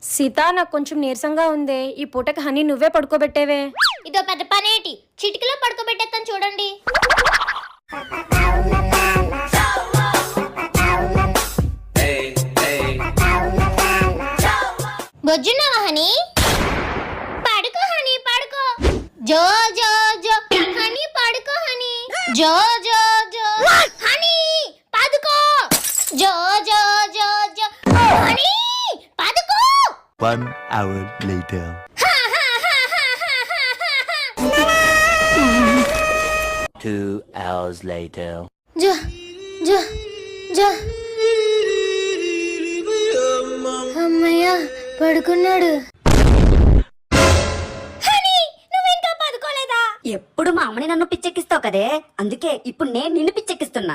సీత నాకు కొంచెం నీరసంగా ఉందే, ఈ పూటకి హనీ నువ్వే పడుకోబెట్టేవే. ఇదో పెద్ద పనేటి, చిటికలో పడుకోబెట్టేస్తాను చూడండి. బొజ్జున్నావా హనీ? పడుకో హనీ పడుకో. జో జో జో హనీ పడుకో హనీ. జో జో జో హనీ పడుకో. జో జో జో జో హనీ పడుకో. 1 hour later. 2 hours later. జో జో జో. అమ్మయ్య పడుకున్నాడు. ఎప్పుడు మా అమ్మని నన్ను పిచ్చెక్కిస్తావు కదే, అందుకే ఇప్పుడు నేను నిన్ను పిచ్చెక్కిస్తున్నా.